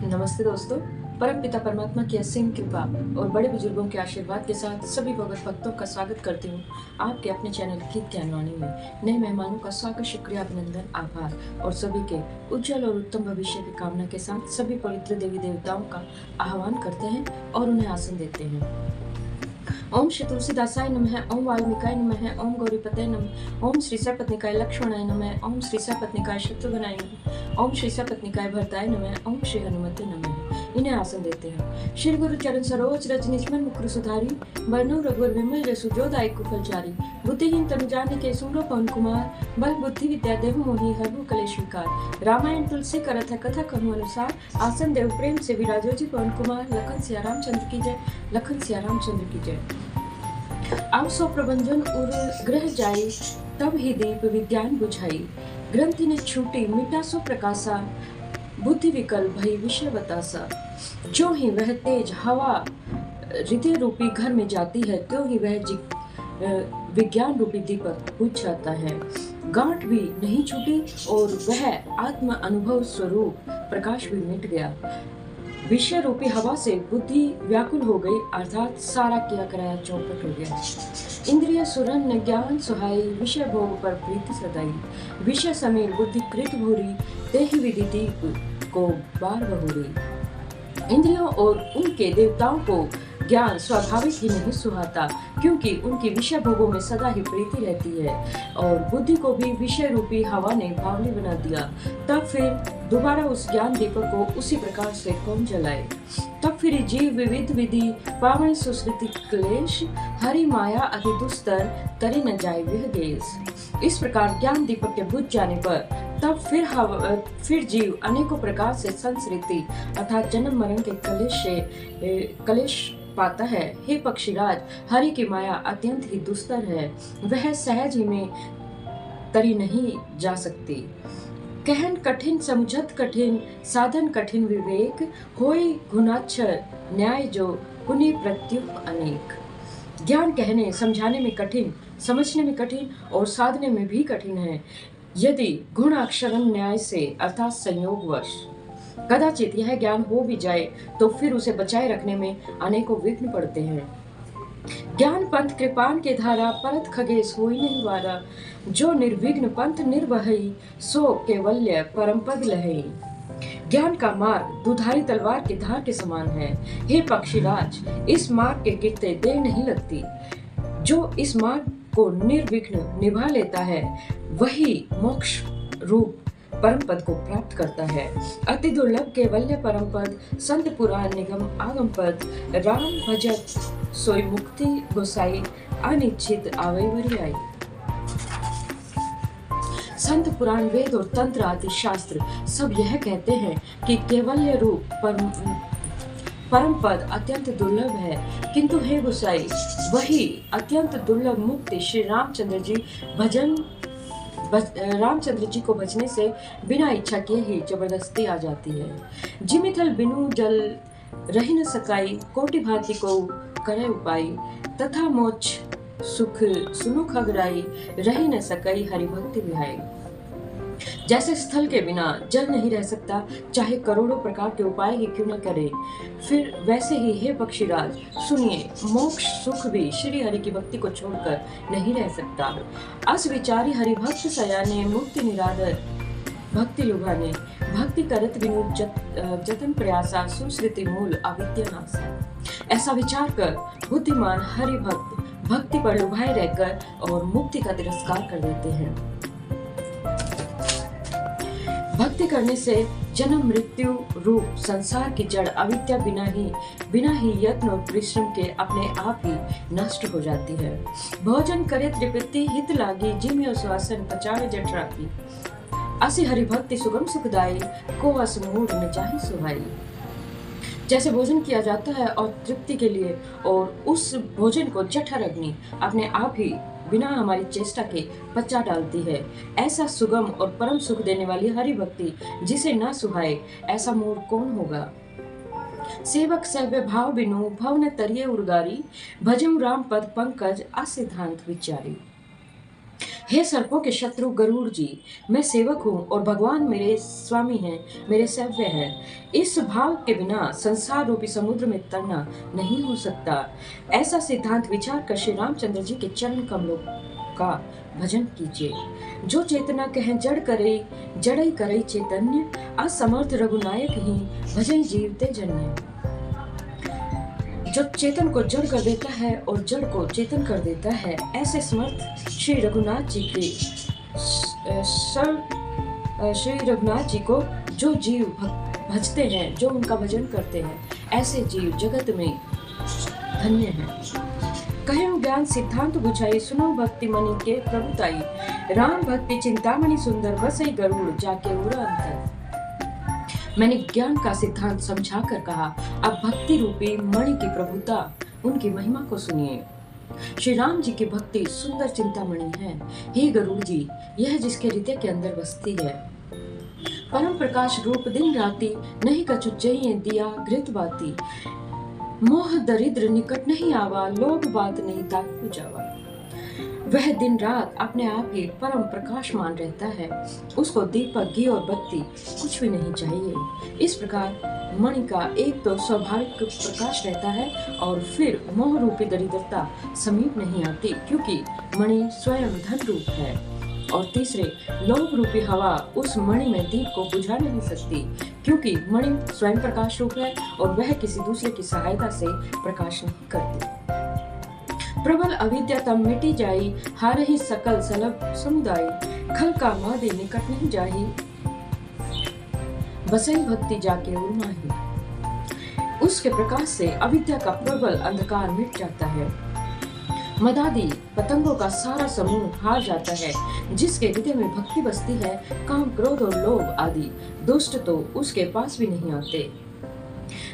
नमस्ते दोस्तों। परमपिता परमात्मा की असीम कृपा और बड़े बुजुर्गों के आशीर्वाद के साथ सभी भगवत भक्तों का स्वागत करती हूँ आपके अपने चैनल गीत ज्ञानवाणी में। नए मेहमानों का स्वागत, शुक्रिया, अभिनंदन, आभार और सभी के उज्जवल और उत्तम भविष्य की कामना के साथ सभी पवित्र देवी देवताओं का आह्वान करते हैं और उन्हें आसन देते हैं। ओम श्री तुलसीदासाय नमः, ओम वाल्मीकाय नमः, ओम गौरीपते नमः, ओम श्री सपत्निकाय लक्ष्मणाय नमः, ओम श्री सपत्निकाय शत्रुघ्नाय नमः, ओम श्री सपत्निकाय भरताय नमः, ओम श्री हनुमते नमः। इन्हें आसन देते हैं। श्री गुरु चरण सरोज रज निजमन मुकुर सुधारी, बरनौ रघुवर विमल जसु जो दायक कुफलचारी, बुद्धिहीन तनु जानिके सुमरो पवन कुमार, बल बुद्धि विद्या देहु मोहि हरहु कलेश विकार। रामायण तुलसी करत है कथा कहूँ अनुसार, आसन देव प्रेम से विराजो जी पवन कुमार। लखन सिया रामचंद्र की जय, लखन सिया रामचंद्र की जय। अब सो प्रबंधन उर ग्रह जाई, तब ही दीप विज्ञान बुझाई। ग्रंथि ने छूटी मिटा सो प्रकाशा, बुद्धि विकल भई विषय बतासा। जो ही वह तेज हवा हृदय रूपी घर में जाती है, त्यों ही वह विज्ञान रूपी दीपक बुझ जाता है। गांठ भी नहीं छूटी और वह आत्म अनुभव स्वरूप प्रकाश भी मिट गया। विषय रूपी हवा से बुद्धि व्याकुल हो गई, अर्थात सारा किया कराया चौपट हो गया। इंद्रिय सुरन ने ज्ञान सुहाई, विषय भोग पर प्रीति सदाई। विषय समीर बुद्धि कृत भूरी, तेहि विधि दीप को बार बहुरी। इंद्रियों और उनके देवताओं को ज्ञान स्वाभाविक ही नहीं सुहाता, क्योंकि उनकी विषय भोगों में सदा ही प्रीति रहती है, और बुद्धि को भी विषय रूपी हवा ने बावली बना दिया। तब फिर दोबारा उस ज्ञान दीपक को उसी प्रकार से कौन जलाए। तब फिर जीव विविध विधि पावन सुश्रुति क्लेश, हरि माया अति दुस्तर तरी न जाए वह देश। इस प्रकार ज्ञान दीपक के बुझ जाने पर तब फिर जीव अनेकों प्रकार से संस्कृति अर्थात जन्म मरण के कलेश पाता है। हे पक्षीराज, हरि की माया अत्यंत ही दुस्तर है, वह सहज ही में तरी नहीं जा सकती। कहन कठिन समझत कठिन, साधन कठिन विवेक, होई गुणाक्षर न्याय जो पुनि प्रत्युप अनेक। ज्ञान कहने समझाने में कठिन, समझने में कठिन और साधने में भी कठिन है, यदि गुण अक्षरम न्याय से अर्थात संयोगवश। कदाचित यह ज्ञान हो भी जाए तो फिर उसे बचाए रखने में अनेकों विघ्न पड़ते हैं। ज्ञान पंथ कृपान के धारा, परत खगेश होई नहीं वारा। जो निर्विघ्न पंथ निर्वहई, सो केवल्य परम पद लहई। ज्ञान का मार्ग दुधारी तलवार की धार के समान है। हे पक्षीराज, इस मार्ग के गिरते देर नहीं लगती। जो इस मार्ग को निर्विघ्न निभा लेता है, वही मोक्ष रूप परम पद को प्राप्त करता है। अति दुर्लभ केवल्य परम पद, संत पुराण निगम आगम पद। राम भजत सोई मुक्ति गोसाई, अनिश्चित आवे वरी आई। संत पुराण वेद और तंत्र आदि शास्त्र सब यह कहते हैं कि केवल्य रूप परम पद अत्यंत दुर्लभ है, किंतु हे गोसाई, वही अत्यंत दुर्लभ मुक्ति श्री रामचंद्र जी को बचने से बिना इच्छा किए ही जबरदस्ती आ जाती है। जिमिथल बिनु जल रही न सकाई, कोटि भांति को करे उपाय। तथा मोक्ष सुख सुनु खगराई, रही न सकई हरि भक्ति विहाई। जैसे स्थल के बिना जल नहीं रह सकता, चाहे करोड़ों प्रकार के उपाय ही क्यों न करे, फिर वैसे ही हे पक्षीराज सुनिए, मोक्ष सुख भी श्री हरि की भक्ति को छोड़कर नहीं रह सकता। अस विचारी हरि भक्त सयाने, मुक्ति निरादर भक्ति लुभाने। भक्ति करत बिनु जतन प्रयासा, सुश्रुति मूल अविद्या नासा। ऐसा विचार कर बुद्धिमान हरि भक्त भक्ति पर लुभाए रहकर और मुक्ति का तिरस्कार कर देते हैं। भक्ति करने से जन्म मृत्यु रूप संसार की जड़ अविद्या बिना ही यत्न और परिश्रम के अपने आप ही नष्ट हो जाती है। भोजन करे त्रिपति हित लागी, जिम्यो स्वासन पचावे जठ राखी। असी हरि भक्ति सुगम सुखदाई, को अस मूढ़ न चाहि सुहाई। जैसे भोजन किया जाता है और तृप्ति के लिए, और उस भोजन को जठर अग्नि अपने आप ही बिना हमारी चेष्टा के पचा डालती है, ऐसा सुगम और परम सुख देने वाली हरि भक्ति जिसे न सुहाए, ऐसा मूढ़ कौन होगा। सेवक सेव्य भाव बिनु, भव न तरिये उर्गारी। भजऊ राम पद पंकज, असिद्धांत विचारी। हे सर्पों के शत्रु गरुड़ जी, मैं सेवक हूँ और भगवान मेरे स्वामी हैं, मेरे सेव्य हैं। इस भाव के बिना संसार रूपी समुद्र में तरना नहीं हो सकता। ऐसा सिद्धांत विचार कर श्री रामचंद्र जी के चरण कमलों का भजन कीजिए। जो चेतना कहें जड़ करे, जड़ई करे चैतन्य, असमर्थ रघुनायक ही भजन जीवते जन्य। जो चेतन को जड़ कर देता है और जड़ को चेतन कर देता है, ऐसे समर्थ श्री रघुनाथ जी के श्री रघुनाथ जी को जो जीव भजते हैं, जो उनका भजन करते हैं, ऐसे जीव जगत में धन्य हैं। कहें ज्ञान सिद्धांत बुझाई, सुनो भक्ति मणि के प्रभुताई। राम भक्ति चिंतामणि सुंदर, बसई गरुड़ जाके उड़ा अंतर। मैंने ज्ञान का सिद्धांत समझा कर कहा, अब भक्ति रूपी मणि की प्रभुता, उनकी महिमा को सुनिए। श्री राम जी की भक्ति सुंदर चिंतामणि है। हे गरुड़ जी, यह जिसके हृदय के अंदर बसती है। परम प्रकाश रूप दिन राति, नहीं कछु चाहिए दिया घृत बाती। मोह दरिद्र निकट नहीं आवा, लोभ बात नहीं ताकू जावा। वह दिन रात अपने आप ही परम प्रकाशमान रहता है, उसको दीपक घी और बत्ती कुछ भी नहीं चाहिए। इस प्रकार मणि का एक तो स्वाभाविक प्रकाश रहता है और फिर मोह रूपी दरिद्रता समीप नहीं आती, क्योंकि मणि स्वयं धन रूप है। और तीसरे, लोभ रूपी हवा उस मणि में दीप को बुझा नहीं सकती, क्योंकि मणि स्वयं प्रकाश रूप है और वह किसी दूसरे की सहायता से प्रकाश नहीं करती। प्रबल अविद्या तब मिटी जाई, हारहि सकल सलभ समुदाय। खल का मादे निकट नहीं जाही, बसई भक्ति जाके उर्माही। उसके प्रकाश से अविद्या का प्रबल अंधकार मिट जाता है। मदादी पतंगों का सारा समूह हार जाता है। जिसके हृदय में भक्ति बसती है, काम क्रोध और लोभ आदि दुष्ट तो उसके पास भी नहीं आते।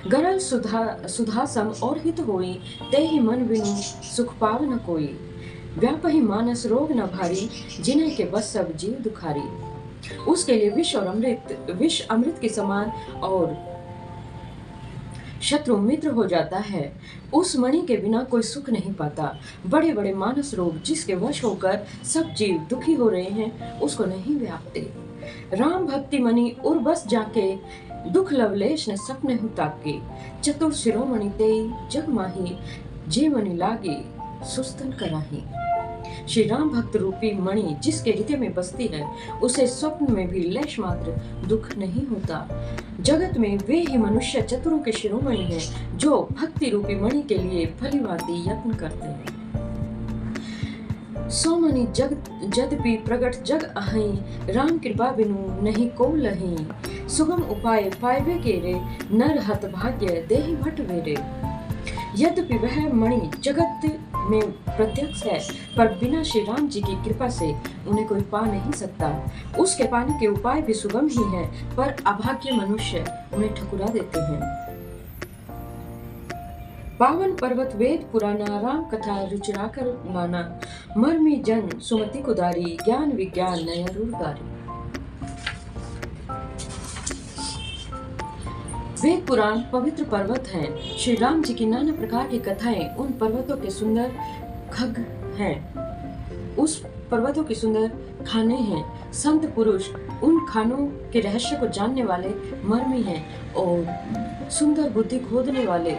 गरल सुधा सम और हित होई, ते ही मन बिनु सुख पाव न कोई। व्यापही मानस रोग न भारी, जिन्हें के बस सब जीव दुखारी। उसके लिए विष अमृत के समान और शत्रु मित्र हो जाता है। उस मणि के बिना कोई सुख नहीं पाता। बड़े बड़े मानस रोग जिसके वश होकर सब जीव दुखी हो रहे हैं, उसको नहीं व्यापते। राम भक्ति मणि उर बस जाके, दुख लवलेश ने सपने हु ताके। चतुर शिरोमणि तेई जग माही, जे मणि लागे सुस्तन कराही। श्री राम भक्त रूपी मणि जिसके हृदय में बसती है, उसे स्वप्न में भी लेश मात्र दुख नहीं होता। जगत में वे ही मनुष्य चतुरों के शिरोमणि हैं, जो भक्ति रूपी मणि के लिए भलीभांति यत्न करते हैं। सो मणि जदपि प्रगट जग अहै, राम कृपा बिनु नहीं को लही। सुगम उपाय पायबे केरे, नर हत भाग्य देहि भट वेरे। यद्यपि वह मणि जगत में प्रत्यक्ष है, पर बिना श्री राम जी की कृपा से उन्हें कोई पा नहीं सकता। उसके पाने के उपाय भी सुगम ही है, पर अभाग्य मनुष्य उन्हें ठकुरा देते हैं। पावन पर्वत वेद पुराना, राम कथा रुचिराकर नाना। मर्मी जन सुमति कुदारी, ज्ञान विज्ञान नया रूपधारी। वेद पुराण पवित्र पर्वत हैं। श्री राम जी की नाना प्रकार की कथाएं उन पर्वतों के सुंदर खग हैं, उस पर्वतों के सुंदर खाने हैं। संत पुरुष उन खानों के रहस्य को जानने वाले मर्मी हैं और सुंदर बुद्धि खोदने वाले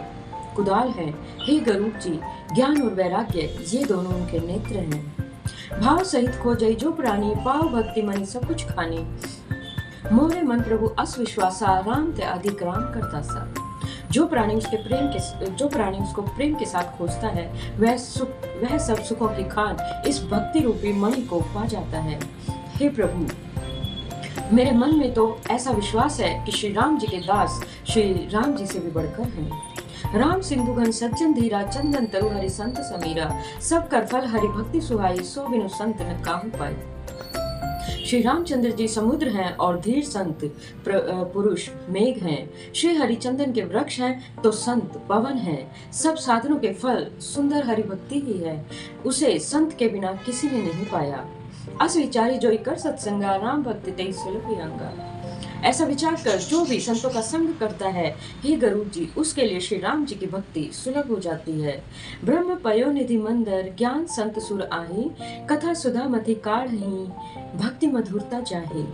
कुदाल हैं। हे गरुड़ जी, ज्ञान और वैराग्य ये दोनों उनके नेत्र हैं। भाव सहित खोजई जो प्राणी, पाव भक्ति मणि सब कुछ खानी। मोरे मन प्रभु अस्विश्वासा, राम ते अधिक राम करता सा। जो प्राणी उसको प्रेम के साथ खोजता है, वह सब सुखों की खान इस भक्ति रूपी मणि को पा जाता है। हे प्रभु, मेरे मन में तो ऐसा विश्वास है कि श्री राम जी के दास श्री राम जी से भी बढ़कर हैं। राम सिंधु घन सज्जन धीरा, चंदन तरु हरि संत समीरा। सब कर फल हरि भक्ति सुहाई, सो बिनु संत न काहू पाई। श्री रामचंद्र जी समुद्र हैं और धीर संत पुरुष मेघ हैं। श्री हरिचंदन के वृक्ष हैं तो संत पवन हैं। सब साधनों के फल सुंदर हरि भक्ति ही है। उसे संत के बिना किसी ने नहीं पाया। अस विचारी जो कर सत्संगा, राम भक्ति तेई सुलभ अंगा। ऐसा विचार कर जो भी संतों का संग करता है, हे गरुड़ जी, उसके लिए श्री राम जी की भक्ति सुलभ हो जाती है। ब्रह्म पयोनिधि मंदर ज्ञान संत सुर आही, कथा सुधा मति काढ़ही, भक्ति मधुरता जाहे।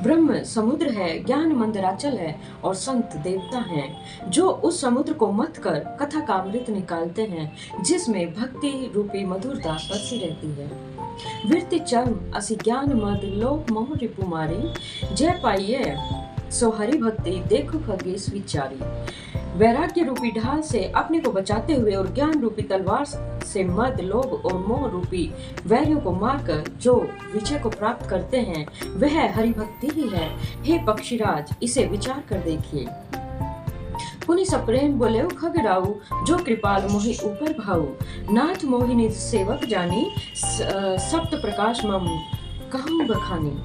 ब्रह्म समुद्र है, ज्ञान मंदराचल है और संत देवता हैं, जो उस समुद्र को मथ कर कथा का अमृत निकालते हैं, जिसमें भक्ति रूपी मधुरता बसी रहती है। वृत्ति चर्म असि ज्ञान मद लोक मोह रिपु मारी, जय पाइये सो हरि भक्ति देखो खगेश विचारी। वैराग्य रूपी ढाल से अपने को बचाते हुए और ज्ञान रूपी तलवार से मद लोभ और मोह रूपी वैरियों को मारकर जो विजय को प्राप्त करते हैं, वह हरि भक्ति ही है। हे पक्षीराज, इसे विचार कर देखिए। पुनि सप्रेम बोले खगड़ाऊ, जो कृपाल मोहि ऊपर भाऊ, नाथ मोहिनी सेवक जानी, सप्त प्रकाश मम कहूँ बखानी।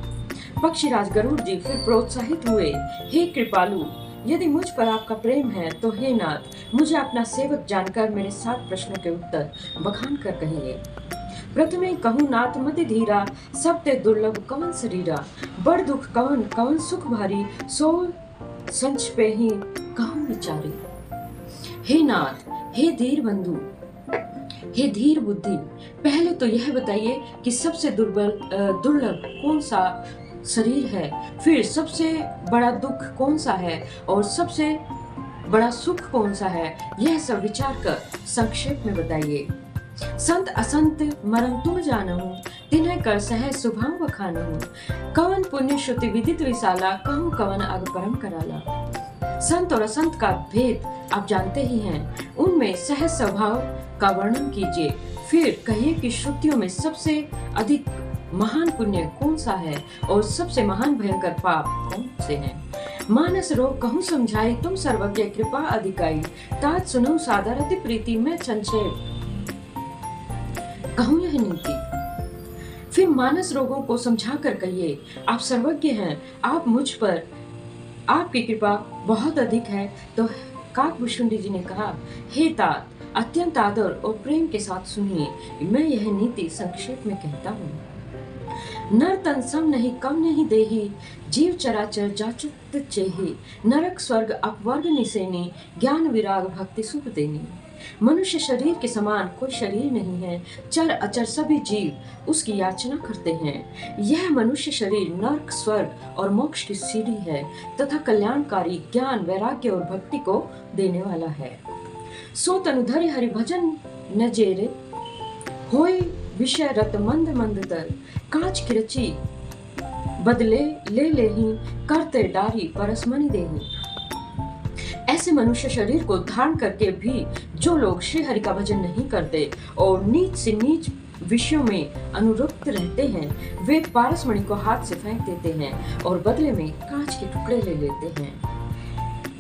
पक्षीराज गरुड़ जी फिर प्रोत्साहित हुए, हे कृपालु, यदि मुझ पर आपका प्रेम है तो हे नाथ, मुझे अपना सेवक जानकर मेरे 7 प्रश्नों के उत्तर बखान कर कहिए। प्रथमे कहूँ नाथ मति धीरा, सबते दुर्लभ कवन शरीरा, बड़ दुख कवन कवन सुख भारी, सो संच पे ही कहूँ विचारी। हे नाथ, हे धीर बंधु, हे धीर बुद्धि, पहले तो यह बताइए कि सबसे दुर्लभ कौन सा शरीर है, फिर सबसे बड़ा दुख कौन सा है और सबसे बड़ा सुख कौन सा है, यह सब विचार कर संक्षेप में बताइए। संत असंत मरम तुम जानहु, तिन्ह कर सहज सुभाव बखानहु, कवन पुण्य श्रुति विदित विशाला, कहूँ कवन अग परम कराला। संत और असंत का भेद आप जानते ही हैं, उनमें सहज स्वभाव का वर्णन कीजिए, फिर कहिए कि श्रुतियों में सबसे अधिक महान पुण्य कौन सा है और सबसे महान भयंकर पाप कौन से हैं। मानस रोग कहूँ समझाई, तुम सर्वज्ञ कृपा अधिकाई, तात सुनो सादर अति प्रीति में संक्षेप कहूँ यह नीति। फिर मानस रोगों को समझा कर कहिए, आप सर्वज्ञ हैं, आप मुझ पर आपकी कृपा बहुत अधिक है। तो काकभूषुंडी जी ने कहा, हे तात, अत्यंत आदर और प्रेम के साथ सुनिए, मैं यह नीति संक्षेप में कहता हूँ। नर तन सम नहीं कम नहीं देही, जीव चराचर जाचत चेही, नरक स्वर्ग अपवर्ग निसेनी, ज्ञान विराग भक्ति सुख देनी। मनुष्य शरीर के समान कोई शरीर नहीं है, चर अचर सभी जीव उसकी याचना करते हैं। यह मनुष्य शरीर नरक स्वर्ग और मोक्ष की सीढ़ी है तथा कल्याणकारी ज्ञान वैराग्य और भक्ति को देने वाला है। सो तनुधरि हरि भजन न जेरे, होय विषय रत मंद मंद तर, कांच की रची बदले ले लेही, करते डारी परसमनि देही। ऐसे मनुष्य शरीर को धारण करके भी जो लोग श्री हरि का भजन नहीं करते और नीच से नीच विषयों में अनुरक्त रहते हैं, वे पारसमणि को हाथ से फेंक देते हैं और बदले में कांच के टुकड़े ले लेते हैं।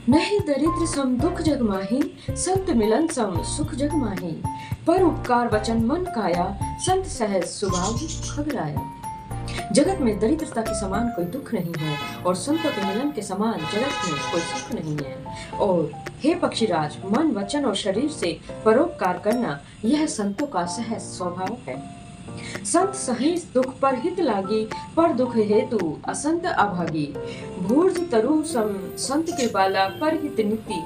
नहीं दरिद्र सम दुख जग माही, संत मिलन सम सुख जग माही, पर उपकार वचन मन काया, संत सहज स्वभाव खगराया। जगत में दरिद्रता के समान कोई दुख नहीं है और संतों के मिलन के समान जगत में कोई सुख नहीं है। और हे पक्षीराज, मन वचन और शरीर से परोपकार करना यह संतों का सहज स्वभाव है। संत सहेज दुख पर हित लागी, पर दुख हेतु असंत अभागी, भूर्ज तरु सम संत कृपाला, पर हित नीति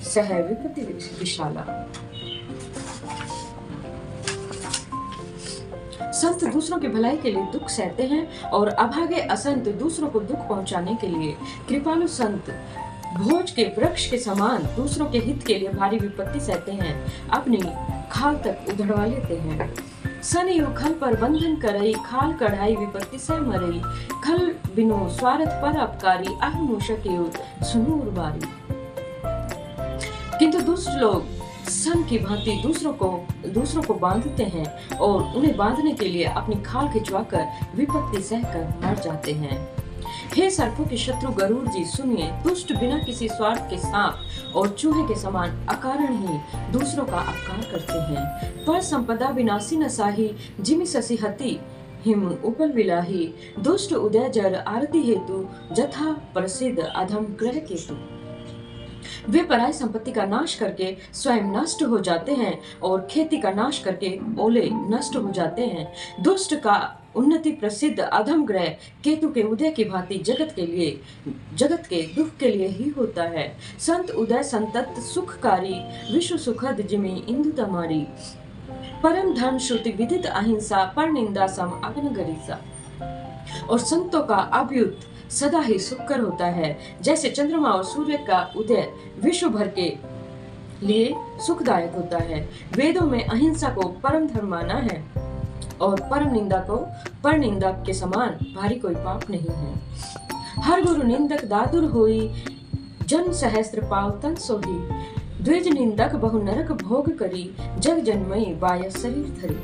सह विपत्ति विशाला। संत दूसरों की भलाई के लिए दुख सहते हैं और अभागे असंत दूसरों को दुख पहुंचाने के लिए कृपालु संत भोज के वृक्ष के समान दूसरों के हित के लिए भारी विपत्ति सहते हैं, अपनी खाल तक उधड़वा लेते हैं। सनयु खल पर बंधन करई, खाल कढ़ाई विपत्ति से मरई, खल बिनु स्वार्थ पर अपकारी, अह मूषक सुनु उर्वारी। किंतु दुष्ट लोग सन की भांति दूसरों को बांधते हैं और उन्हें बांधने के लिए अपनी खाल खिंचवाकर विपत्ति सहकर मर जाते हैं। हे सर्पों के शत्रु गरुड़ जी, सुनिए, दुष्ट बिना किसी स्वार्थ के सांप और चूहे के समान अकारण ही दूसरों का अपकार करते हैं। पर संपदा विनाशी न साही, जिमि ससी हति हिम उपल विलाही, दुष्ट उदय जर आरती हेतु, जथा प्रसिद्ध अधम ग्रह केतु। वे पराई संपत्ति का नाश करके स्वयं नष्ट हो जाते हैं और खेती का नाश करके ओले नष्ट हो जाते हैं। दुष्ट का उन्नति प्रसिद्ध अधम ग्रह केतु के उदय की भांति जगत के दुख के लिए ही होता है। संत उदय संतत सुखकारी, विश्व सुखद जिमि इंदु तमारी। परम धर्म श्रुति विदित अहिंसा, पर निंदा सम अग्न गरिसा। और संतों का अभ्युत सदा ही सुखकर होता है। जैसे चंद्रमा और सूर्य का उदय विश्व भर के लिए सुखदायक होता है। वेदों में अहिंसा को परम धर्म माना है और परम निंदा को पर निंदा के समान भारी कोई पाप नहीं है। हर गुरु निंदक दादुर होई, जन सहस्त्र पाव तन सोही। द्विज निंदक बहु नरक भोग करी, जग जन्मई बाय शरीर धरी।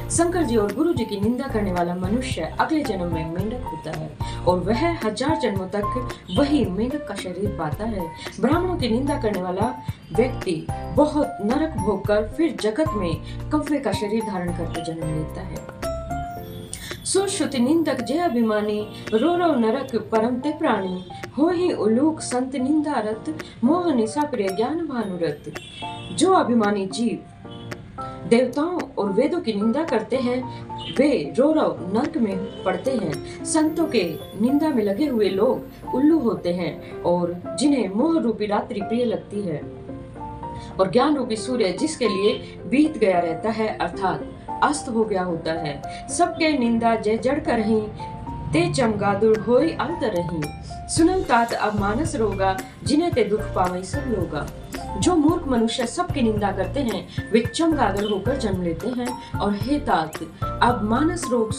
शंकर जी और गुरु जी की निंदा करने वाला मनुष्य अगले जन्म में मेंढक होता है और वह 1000 जन्मों तक वही मेंढक का शरीर पाता है। ब्राह्मणों की निंदा करने वाला व्यक्ति बहुत नरक भोग कर फिर जगत में कौवे का शरीर धारण करके जन्म लेता है। सुश्रुति निंदक जय अभिमानी, रो रो नरक परम ते प्राणी। हो ही उलूक संत निंदारत, मोह निशा प्रिय ज्ञान भानुरत। जो अभिमानी जीव देवताओं और वेदों की निंदा करते हैं वे रो रो नरक में पड़ते हैं। संतों के निंदा में लगे हुए लोग उल्लू होते हैं और जिन्हें मोह रूपी रात्रि प्रिय लगती है। और ज्ञान रूपी सूर्य जिसके लिए बीत गया रहता है अर्थात अस्त हो गया होता है। सबके निंदा जय जड़ करही, ते चमगादुर होई अंत रही। सुनल तात अब मानस रोगा, जिन्हें ते दुख पावई सब लोगा। जो मूर्ख मनुष्य सबकी निंदा करते हैं वे चमगादड़ होकर जन्म लेते हैं। और हे तात अब मानस रोग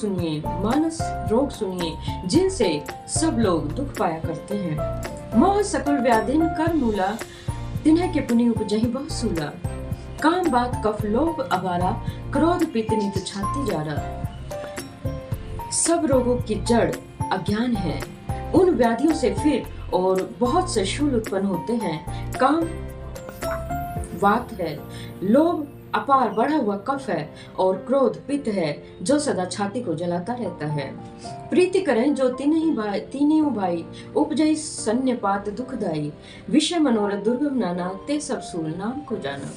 सुनिए, जिनसे सब लोग दुख पाया करते हैं। मोह सकुल व्याधिन कर मूला, तिन्ह के पुनि उपजहि बहु सूला। काम बात कफ लोभ अबारा, क्रोध पित्त नित छाती जारा। सब रोगों की जड़ अज्ञान है। उन व्याधियों से फिर और बहुत से शूल उत्पन्न होते हैं। काम वात है, लोभ अपार बढ़ा हुआ कफ है और क्रोध पित्त है जो सदा छाती को जलाता रहता है। प्रीति करें जो तीनों भाई, उपजई सन्यपात दुखदाई। विषय मनोरथ दुर्गम नाना, ते सब सूल नाम को जाना।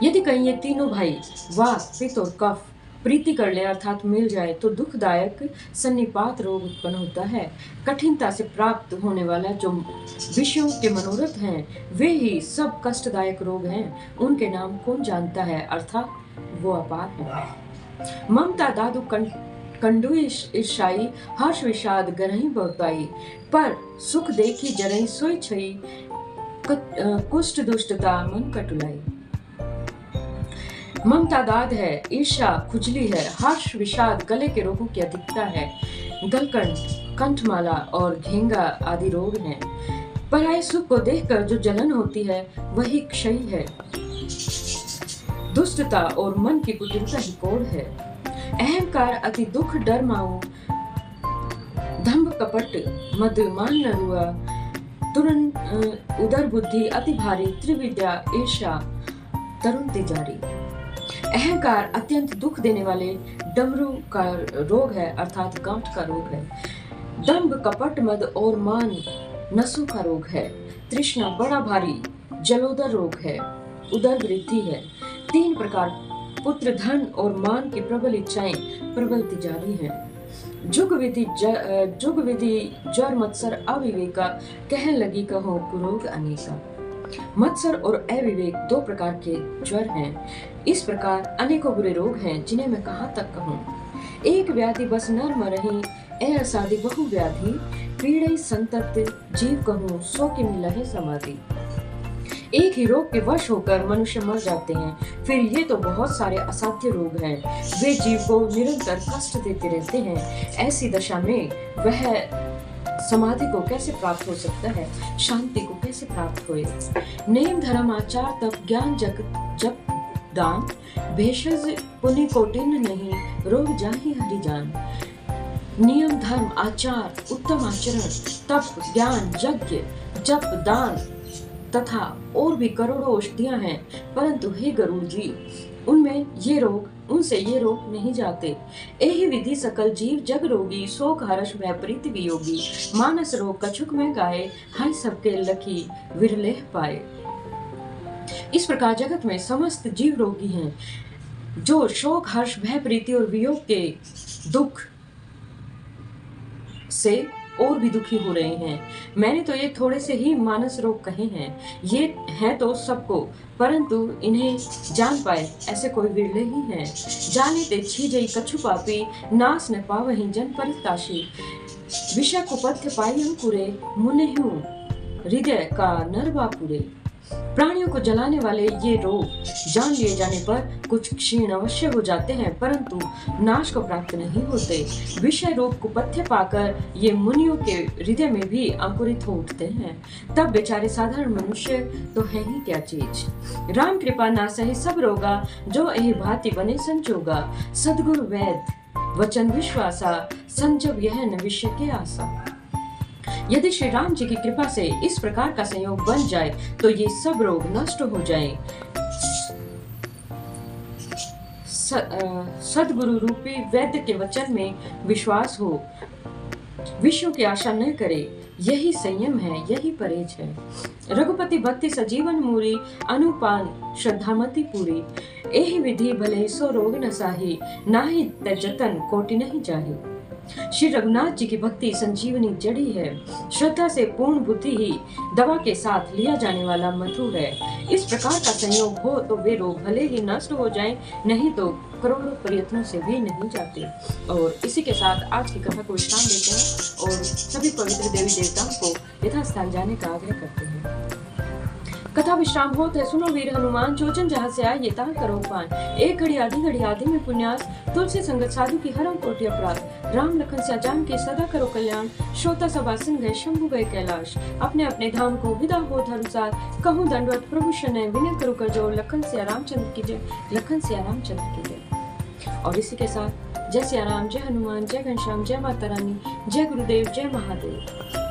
यदि कहीं ये तीनों भाई वात पित्त और कफ प्रीति कर ले अर्थात मिल जाए तो दुखदायक सन्निपात रोग उत्पन्न होता है। कठिनता से प्राप्त होने वाला जो विषयों के मनोरथ हैं वे ही सब कष्टदायक रोग हैं। उनके नाम कौन जानता है अर्थात वो अपार है। ममता दादु कंडु ईर्षाई, हर्ष विषाद गरही बहुताई। पर सुख देखी जरई सोई छई, कुष्ठ दुष्टता मन कटुलाई। ममता दाद है, ईर्ष्या खुजली है, हर्ष विषाद गले के रोगों की अधिकता है, गलकंठ कंठमाला और घेंगा आदि रोग हैं। पराये सुख को देखकर जो जलन होती है वही क्षय है। दुष्टता और मन की कुटिलता ही कोढ़ है। अहंकार अति दुख डर माऊ, दंभ कपट मद मान न रुआ। तुरंत उदर बुद्धि अति भारी, त्रिविद्या ईर्ष्या तरुण तिजारी। अहंकार अत्यंत दुख देने वाले डमरू का रोग है अर्थात गांठ का रोग है। दंभ कपट मद और मान नसों का रोग है। तृष्णा बड़ा भारी जलोदर रोग है, उदर वृद्धि है। 3 प्रकार पुत्र धन और मान की प्रबल इच्छाएं प्रबल तिजारी हैं। जुग विधि जर मत्सर अविवेका, कह लगी कहो कुरोग अनेका। मत्सर और अविवेक 2 प्रकार के ज्वर हैं। इस प्रकार अनेकों बुरे रोग हैं जिन्हें मैं कहाँ तक कहूँ। एक व्याधि बस नर मरही, ए असाधि बहु व्याधि। पीड़ई संतत जीव कहूँ, सो के मिला है समाधि। एक ही रोग के वश होकर मनुष्य मर जाते हैं। फिर ये तो बहुत सारे असाध्य रोग हैं, वे जीव को निरंतर कष्ट देते रहते हैं। ऐसी दशा में वह समाधि को कैसे प्राप्त हो सकता है, शांति को कैसे प्राप्त होए। नेम धर्म आचार तप ज्ञान जप दान, भेषज पुनि कोटिन नहीं, रोग जाहि हरि जान। नियम धर्म आचार उत्तम आचरण तप ज्ञान यज्ञ जप दान तथा और भी करोड़ों औषधियां हैं, परंतु हे गरुड़ जी उनसे ये रोग नहीं जाते। एहि विधि सकल जीव जग रोगी, शोक हर्ष भय प्रीति वियोगी। मानस रोग कछुक में गाए, हाय सबके लखी विरलेह पाए। इस प्रकार जगत में समस्त जीव रोगी हैं। जो शोक, हर्ष, भय, प्रीति और वियोग के दुख से और भी दुखी हो रहे हैं। मैंने तो ये थोड़े से ही मानस रोग कहे हैं, ये हैं तो सबको, परंतु इन्हें जान पाए ऐसे कोई विरले ही हैं। जाने ते छीजई कछु पापी, नास न पावहि जन परिताशी। विषय कुपथ्य पाई अंकुरे, मुनेहु हृदय का नरवापुरे। प्राणियों को जलाने वाले ये रोग जान लिए जाने पर कुछ क्षीण अवश्य हो जाते हैं, परंतु नाश को प्राप्त नहीं होते। विषय रोग कुपथ्य पाकर ये मुनियों के हृदय में भी अंकुरित हो उठते हैं। तब बेचारे साधारण मनुष्य तो है ही क्या चीज। राम कृपा ना सहे सब रोगा, जो एहि भांति बने संजोगा। सद्गुरु वैद वचन विश्वासा, संजब यह न विषय के आशा। यदि श्री राम जी की कृपा से इस प्रकार का संयोग बन जाए तो ये सब रोग नष्ट हो जाए। सदगुरु रूपी वैद्य के वचन में विश्वास हो, विषयों की आशा न करे, यही संयम है, यही परहेज है। रघुपति भक्ति सजीवन मूरी, अनुपान श्रद्धामति पूरी। एहि विधि भले सो रोग न साही, नाहि जतन कोटि नहीं जाही। श्री रघुनाथ जी की भक्ति संजीवनी जड़ी है। श्रद्धा से पूर्ण बुद्धि ही दवा के साथ लिया जाने वाला मधु है। इस प्रकार का संयोग हो तो वे रोग भले ही नष्ट हो जाएं, नहीं तो करोड़ों प्रयत्नों से भी नहीं जाते। और इसी के साथ आज की कथा को विश्राम देते हैं और सभी पवित्र देवी देवताओं को यथास्थान जाने का आग्रह करते हैं। कथा विश्राम होत है, सुनो वीर हनुमान, जो जन जहाँ से आए ये तान करो पान। एक घड़ी आधी में पुण्यास, तुलसी संगत साधु की हरम कोटि अपराध। राम लखन से जान के सदा करो कल्याण, श्रोता सभा सुन गए शंभु गए कैलाश। अपने अपने धाम को विदा हो धर्मसार, कहूँ दंडवत प्रभु शनय, विनय करो कर जोर। लखन से रामचंद्र की जय, लखन से रामचंद्र की जय। और इसी के साथ जय सिया राम, जय हनुमान, जय घनश्याम, जय माता रानी, जय गुरुदेव, जय महादेव।